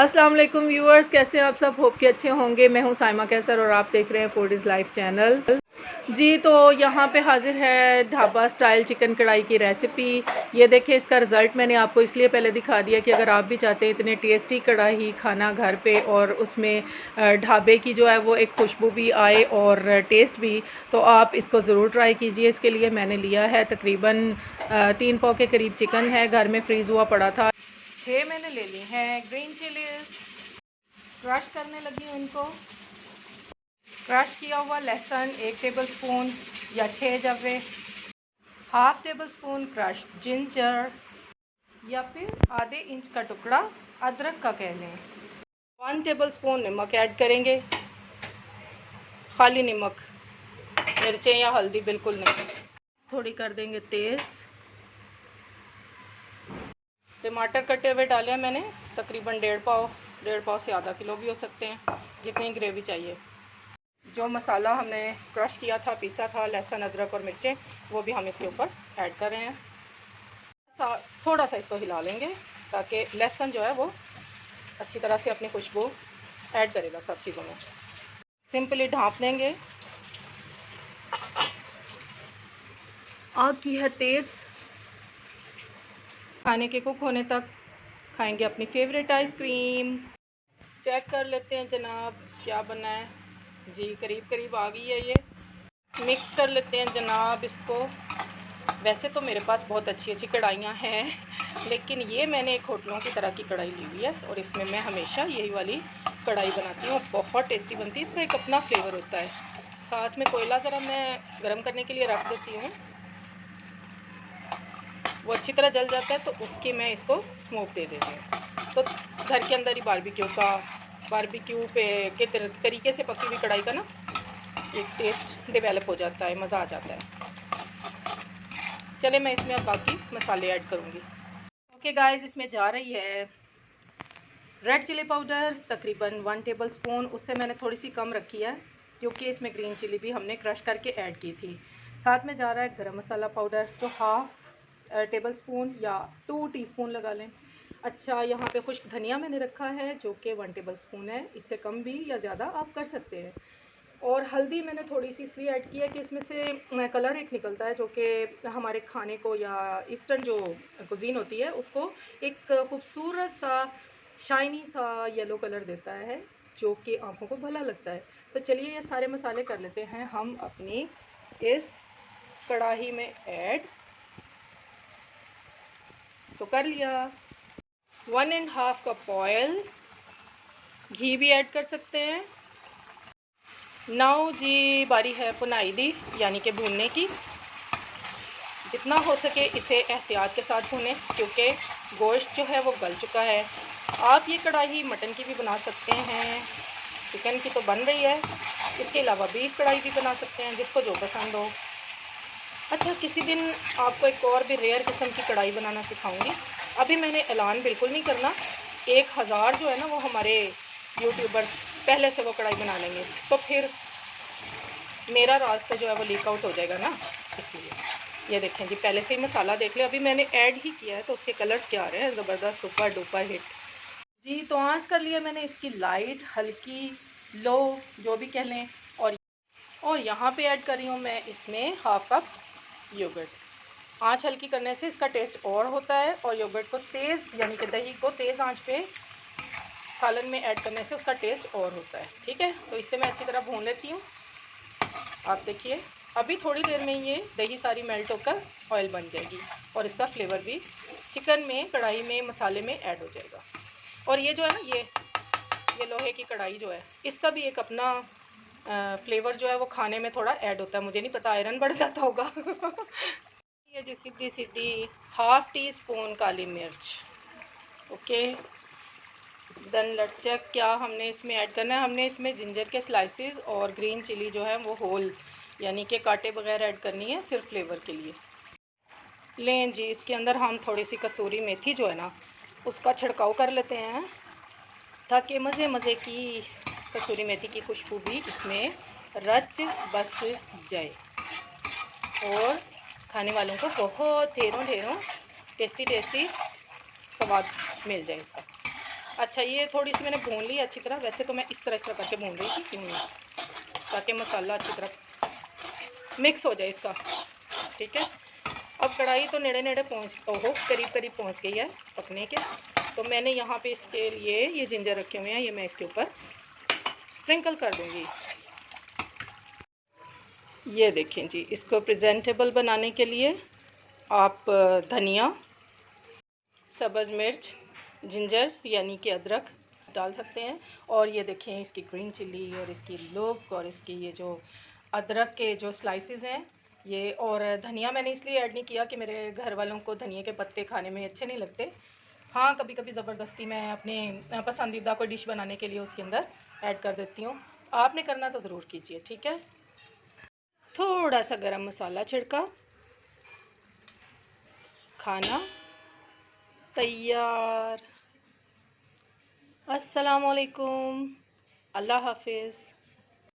अस्सलाम वालेकुम व्यूअर्स, कैसे हैं आप सब? होप के अच्छे होंगे। मैं हूं साइमा कैसर और आप देख रहे हैं फूड इज़ लाइफ चैनल जी। तो यहाँ पे हाजिर है ढाबा स्टाइल चिकन कढ़ाई की रेसिपी। ये देखिए, इसका रिज़ल्ट मैंने आपको इसलिए पहले दिखा दिया कि अगर आप भी चाहते हैं इतने टेस्टी कढ़ाई खाना घर पे और उसमें ढाबे की जो है वो एक खुशबू भी आए और टेस्ट भी, तो आप इसको ज़रूर ट्राई कीजिए। इसके लिए मैंने लिया है तकरीबन 3 पाव के करीब चिकन है, घर में फ्रीज़ हुआ पड़ा था। 6 मैंने ले ली हैं ग्रीन चिलीज, क्रश करने लगी हूँ इनको। क्रश किया हुआ लहसुन 1 टेबलस्पून या 6 जवे, half table spoon crush ginger या फिर आधे इंच का टुकड़ा अदरक का कह लें। 1 टेबलस्पून नमक ऐड करेंगे, खाली नमक, मिर्चें या हल्दी बिल्कुल नहीं। थोड़ी कर देंगे तेज़। टमाटर कटे हुए डाले हैं मैंने, तकरीबन 1.5 पाव से आधा किलो भी हो सकते हैं, जितनी ग्रेवी चाहिए। जो मसाला हमने क्रश किया था, पीसा था, लहसुन अदरक और मिर्चें, वो भी हम इसके ऊपर ऐड कर रहे हैं। थोड़ा सा इसको हिला लेंगे ताकि लहसुन जो है वो अच्छी तरह से अपनी खुशबू ऐड करेगा सब चीज़ों में। सिंपली ढाँप लेंगे। आग की है तेज़। खाने के कुक होने तक खाएंगे अपनी फेवरेट आइसक्रीम। चेक कर लेते हैं जनाब क्या बना है। जी करीब करीब आ गई है ये। मिक्स कर लेते हैं जनाब इसको। वैसे तो मेरे पास बहुत अच्छी अच्छी कढ़ाइयाँ हैं, लेकिन ये मैंने एक होटलों की तरह की कढ़ाई ली हुई है और इसमें मैं हमेशा यही वाली कढ़ाई बनाती हूँ। बहुत टेस्टी बनती है, इसका एक अपना फ्लेवर होता है। साथ में कोयला ज़रा मैं गर्म करने के लिए रख देती हूँ, वो अच्छी तरह जल जाता है तो उसके मैं इसको स्मोक दे देती हूँ। तो घर के अंदर ही बारबेक्यू पे के तरीके से पकी हुई कढ़ाई का ना एक टेस्ट डेवलप हो जाता है, मज़ा आ जाता है। चले मैं इसमें अब बाकी मसाले ऐड करूँगी। ओके गाइस, इसमें जा रही है रेड चिली पाउडर तकरीबन 1 टेबलस्पून। उससे मैंने थोड़ी सी कम रखी है क्योंकि इसमें ग्रीन चिली भी हमने क्रश करके ऐड की थी। साथ में जा रहा है गरम मसाला पाउडर, जो हाफ टेबलस्पून या 2 टीस्पून लगा लें। अच्छा, यहाँ पे खुश्क धनिया मैंने रखा है जो कि 1 टेबलस्पून है, इससे कम भी या ज़्यादा आप कर सकते हैं। और हल्दी मैंने थोड़ी सी इसलिए ऐड की है कि इसमें से कलर एक निकलता है जो कि हमारे खाने को या ईस्टर्न जो कुजीन होती है उसको एक खूबसूरत सा शाइनी सा येलो कलर देता है जो कि आंखों को भला लगता है। तो चलिए ये सारे मसाले कर लेते हैं हम अपनी इस कढ़ाई में ऐड। तो कर लिया। 1.5 कप ऑयल, घी भी ऐड कर सकते हैं। नाउ जी बारी है भुनाई दी, यानी कि भूनने की। जितना हो सके इसे एहतियात के साथ भूनें क्योंकि गोश्त जो है वो गल चुका है। आप ये कढ़ाई मटन की भी बना सकते हैं, चिकन की तो बन रही है, इसके अलावा बीफ कढ़ाई भी बना सकते हैं, जिसको जो पसंद हो। अच्छा, किसी दिन आपको एक और भी रेयर किस्म की कढ़ाई बनाना सिखाऊंगी। अभी मैंने ऐलान बिल्कुल नहीं करना। 1000 जो है ना वो हमारे यूट्यूबर पहले से वो कढ़ाई बना लेंगे, तो फिर मेरा रास्ता जो है वो लीक आउट हो जाएगा ना, इसलिए। ये देखें जी, पहले से ही मसाला देख ले, अभी मैंने ऐड ही किया है तो उसके कलर्स क्या आ रहे हैं, ज़बरदस्त सुपर डुपर हिट जी। तो आंच कर लिया मैंने इसकी लाइट, हल्की, लो, जो भी कह लें। और यहाँ पे ऐड कर रही हूँ मैं इसमें 1/2 कप योगर्ट। आंच हल्की करने से इसका टेस्ट और होता है और योगर्ट को तेज़ यानी कि दही को तेज़ आंच पे सालन में ऐड करने से उसका टेस्ट और होता है। ठीक है, तो इससे मैं अच्छी तरह भून लेती हूँ। आप देखिए अभी थोड़ी देर में ये दही सारी मेल्ट होकर ऑयल बन जाएगी और इसका फ्लेवर भी चिकन में, कढ़ाई में, मसाले में ऐड हो जाएगा। और ये जो है ना, ये लोहे की कढ़ाई जो है, इसका भी एक अपना फ्लेवर जो है वो खाने में थोड़ा ऐड होता है। मुझे नहीं पता, आयरन बढ़ जाता होगा। ये जी सीधी सीधी 1/2 टीस्पून काली मिर्च। ओके, देन लेट्स चेक क्या हमने इसमें ऐड करना है। हमने इसमें जिंजर के स्लाइसेस और ग्रीन चिली जो है वो होल यानी कि कांटे वगैरह ऐड करनी है, सिर्फ फ्लेवर के लिए। लें जी, इसके अंदर हम थोड़ी सी कसूरी मेथी जो है ना उसका छिड़काव कर लेते हैं ताकि मज़े मज़े की कसूरी मेथी की खुशबू भी इसमें रच बस जाए और खाने वालों को बहुत ढेरों ढेरों टेस्टी टेस्टी स्वाद मिल जाए इसका। अच्छा, ये थोड़ी सी मैंने भून ली अच्छी तरह। वैसे तो मैं इस तरह करके भून रही थी, क्यों नहीं, ताकि मसाला अच्छी तरह मिक्स हो जाए इसका। ठीक है, अब कढ़ाई तो नेड़े नेड़े करीब करीब पहुंच गई है पकने के। तो मैंने यहाँ पे इसके लिए ये जिंजर रखे हुए हैं, ये मैं इसके ऊपर स्प्रिंकल कर दूँगी। ये देखें जी, इसको प्रेजेंटेबल बनाने के लिए आप धनिया, सब्ज़ मिर्च, जिंजर यानी कि अदरक डाल सकते हैं। और ये देखें इसकी ग्रीन चिल्ली और इसकी लुक और इसकी ये जो अदरक के जो स्लाइसेस हैं ये। और धनिया मैंने इसलिए ऐड नहीं किया कि मेरे घर वालों को धनिया के पत्ते खाने में अच्छे नहीं लगते। हाँ, कभी कभी ज़बरदस्ती मैं अपने पसंदीदा कोई डिश बनाने के लिए उसके अंदर ऐड कर देती हूँ। आपने करना तो ज़रूर कीजिए, ठीक है। थोड़ा सा गरम मसाला छिड़का, खाना तैयार। अस्सलामुअलैकुम, अल्लाह हाफिज़।